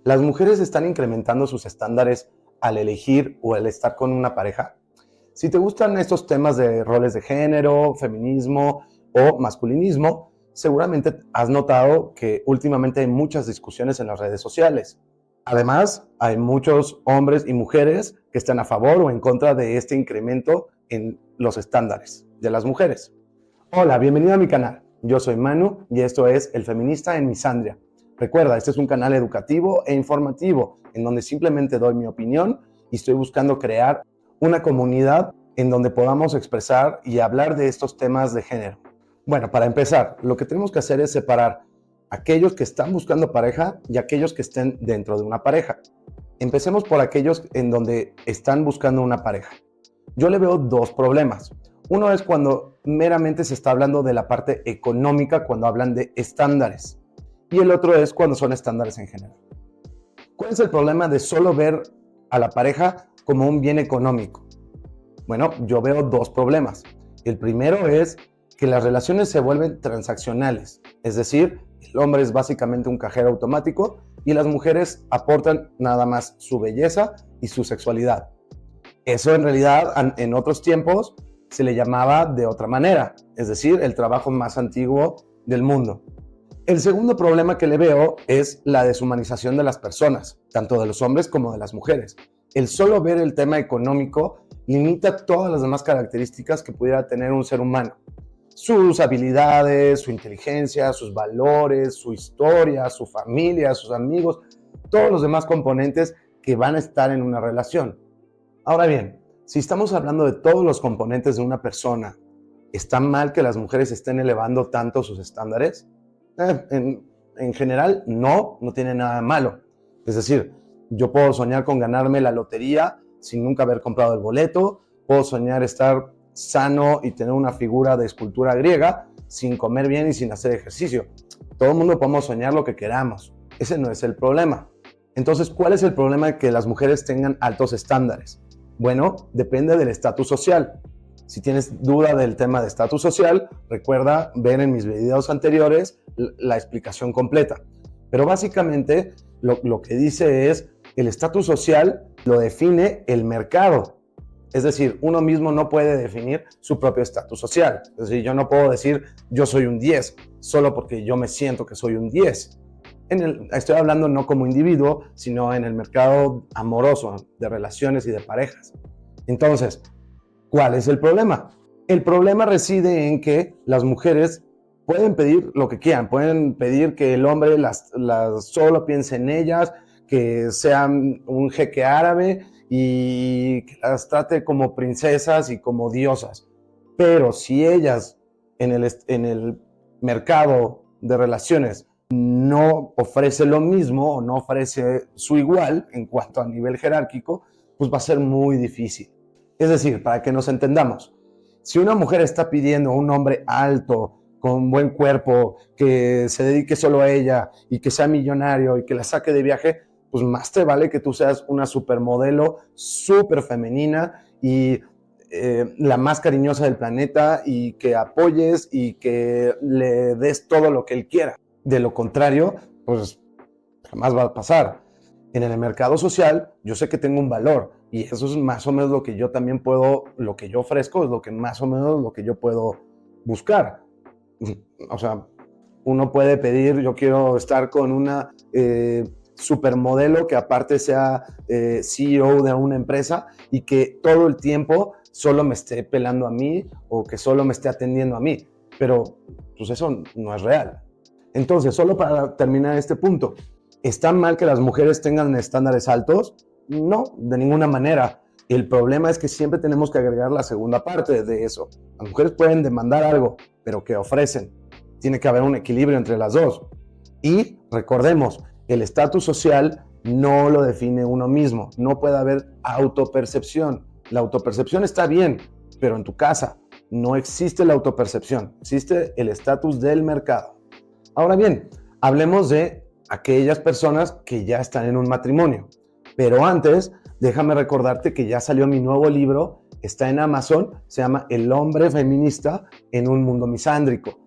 ¿Las mujeres están incrementando sus estándares al elegir o al estar con una pareja? Si te gustan estos temas de roles de género, feminismo o masculinismo, seguramente has notado que últimamente hay muchas discusiones en las redes sociales. Además, hay muchos hombres y mujeres que están a favor o en contra de este incremento en los estándares de las mujeres. Hola, bienvenido a mi canal. Yo soy Manu y esto es El Feminista en Misandria. Recuerda, este es un canal educativo e informativo en donde simplemente doy mi opinión y estoy buscando crear una comunidad en donde podamos expresar y hablar de estos temas de género. Bueno, para empezar, lo que tenemos que hacer es separar aquellos que están buscando pareja y aquellos que estén dentro de una pareja. Empecemos por aquellos en donde están buscando una pareja. Yo le veo dos problemas. Uno es cuando meramente se está hablando de la parte económica, cuando hablan de estándares. Y el otro es cuando son estándares en general. ¿Cuál es el problema de solo ver a la pareja como un bien económico? Bueno, yo veo dos problemas. El primero es que las relaciones se vuelven transaccionales. Es decir, el hombre es básicamente un cajero automático y las mujeres aportan nada más su belleza y su sexualidad. Eso en realidad en otros tiempos se le llamaba de otra manera, es decir, el trabajo más antiguo del mundo. El segundo problema que le veo es la deshumanización de las personas, tanto de los hombres como de las mujeres. El solo ver el tema económico limita todas las demás características que pudiera tener un ser humano. Sus habilidades, su inteligencia, sus valores, su historia, su familia, sus amigos, todos los demás componentes que van a estar en una relación. Ahora bien, si estamos hablando de todos los componentes de una persona, ¿está mal que las mujeres estén elevando tanto sus estándares? En general, no tiene nada malo. Es decir, yo puedo soñar con ganarme la lotería sin nunca haber comprado el boleto, puedo soñar estar sano y tener una figura de escultura griega sin comer bien y sin hacer ejercicio. Todo el mundo podemos soñar lo que queramos. Ese no es el problema. Entonces, ¿cuál es el problema de que las mujeres tengan altos estándares? Bueno, depende del estatus social. Si tienes duda del tema de estatus social, recuerda ver en mis videos anteriores la explicación completa. Pero básicamente lo que dice es, el estatus social lo define el mercado. Es decir, uno mismo no puede definir su propio estatus social. Es decir, yo no puedo decir yo soy un 10 solo porque yo me siento que soy un 10. Estoy hablando no como individuo, sino en el mercado amoroso, de relaciones y de parejas. Entonces, ¿cuál es el problema? El problema reside en que las mujeres pueden pedir lo que quieran, pueden pedir que el hombre solo piense en ellas, que sean un jeque árabe y que las trate como princesas y como diosas. Pero si ellas en el mercado de relaciones no ofrece lo mismo o no ofrece su igual en cuanto a nivel jerárquico, pues va a ser muy difícil. Es decir, para que nos entendamos, si una mujer está pidiendo a un hombre alto, con buen cuerpo, que se dedique solo a ella y que sea millonario y que la saque de viaje, pues más te vale que tú seas una supermodelo, súper femenina y la más cariñosa del planeta y que apoyes y que le des todo lo que él quiera. De lo contrario, pues jamás va a pasar. En el mercado social, yo sé que tengo un valor y eso es más o menos lo que yo también puedo, lo que yo ofrezco es lo que más o menos lo que yo puedo buscar. O sea, uno puede pedir, yo quiero estar con una supermodelo que aparte sea CEO de una empresa y que todo el tiempo solo me esté pelando a mí o que solo me esté atendiendo a mí. Pero pues eso no es real. Entonces, solo para terminar este punto, ¿está mal que las mujeres tengan estándares altos? No, de ninguna manera. El problema es que siempre tenemos que agregar la segunda parte de eso. Las mujeres pueden demandar algo, pero ¿qué ofrecen? Tiene que haber un equilibrio entre las dos. Y recordemos, el estatus social no lo define uno mismo. No puede haber autopercepción. La autopercepción está bien, pero en tu casa no existe la autopercepción. Existe el estatus del mercado. Ahora bien, hablemos de aquellas personas que ya están en un matrimonio. Pero antes, déjame recordarte que ya salió mi nuevo libro, está en Amazon, se llama El hombre feminista en un mundo misándrico.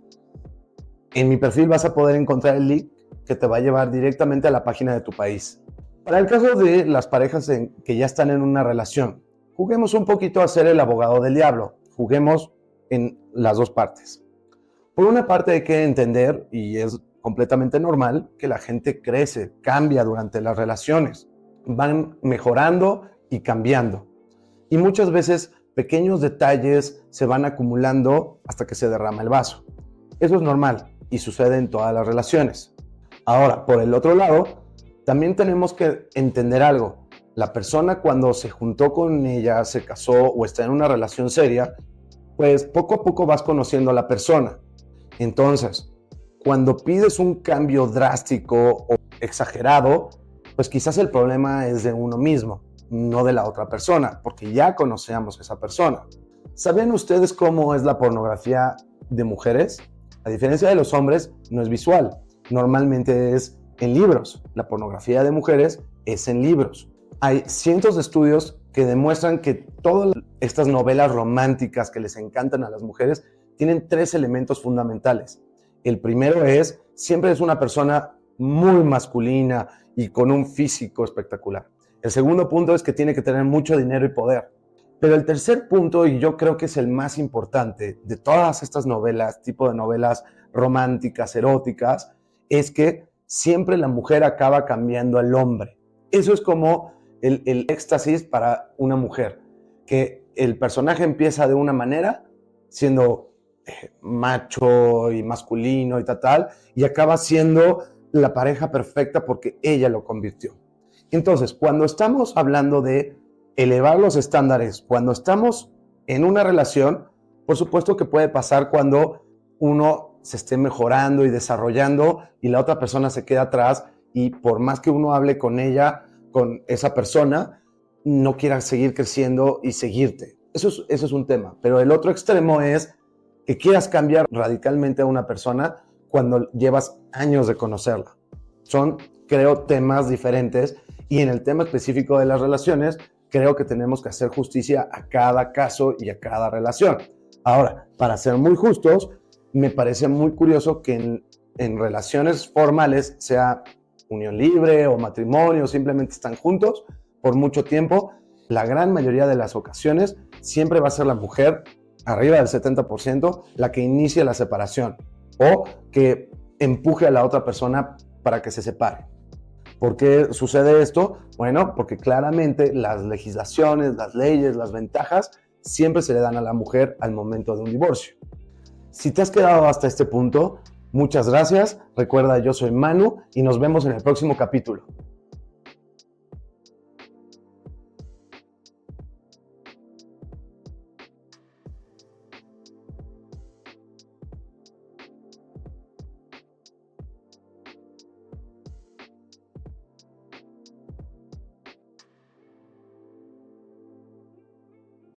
En mi perfil vas a poder encontrar el link que te va a llevar directamente a la página de tu país. Para el caso de las parejas que ya están en una relación, juguemos un poquito a ser el abogado del diablo. Juguemos en las dos partes. Por una parte hay que entender, y es completamente normal, que la gente crece, cambia durante las relaciones. Van mejorando y cambiando. Y muchas veces pequeños detalles se van acumulando hasta que se derrama el vaso. Eso es normal y sucede en todas las relaciones. Ahora, por el otro lado, también tenemos que entender algo. La persona cuando se juntó con ella, se casó o está en una relación seria, pues poco a poco vas conociendo a la persona. Entonces, cuando pides un cambio drástico o exagerado, pues quizás el problema es de uno mismo, no de la otra persona, porque ya conocemos a esa persona. ¿Saben ustedes cómo es la pornografía de mujeres? A diferencia de los hombres, no es visual. Normalmente es en libros. La pornografía de mujeres es en libros. Hay cientos de estudios que demuestran que todas estas novelas románticas que les encantan a las mujeres tienen 3 elementos fundamentales. El primero es, siempre es una persona muy masculina y con un físico espectacular. El segundo punto es que tiene que tener mucho dinero y poder. Pero el tercer punto, y yo creo que es el más importante de todas estas novelas, tipo de novelas románticas, eróticas, es que siempre la mujer acaba cambiando al hombre. Eso es como el éxtasis para una mujer, que el personaje empieza de una manera, siendo macho y masculino y tal, y acaba siendo la pareja perfecta porque ella lo convirtió. Entonces, cuando estamos hablando de elevar los estándares, cuando estamos en una relación, por supuesto que puede pasar cuando uno se esté mejorando y desarrollando y la otra persona se queda atrás y por más que uno hable con ella, con esa persona, no quiera seguir creciendo y seguirte. Eso es un tema. Pero el otro extremo es que quieras cambiar radicalmente a una persona cuando llevas años de conocerla. Son, creo, temas diferentes y en el tema específico de las relaciones, creo que tenemos que hacer justicia a cada caso y a cada relación. Ahora, para ser muy justos, me parece muy curioso que en relaciones formales, sea unión libre o matrimonio, simplemente están juntos por mucho tiempo, la gran mayoría de las ocasiones siempre va a ser la mujer, arriba del 70%, la que inicia la separación o que empuje a la otra persona para que se separe. ¿Por qué sucede esto? Bueno, porque claramente las legislaciones, las leyes, las ventajas siempre se le dan a la mujer al momento de un divorcio. Si te has quedado hasta este punto, muchas gracias. Recuerda, yo soy Manu y nos vemos en el próximo capítulo.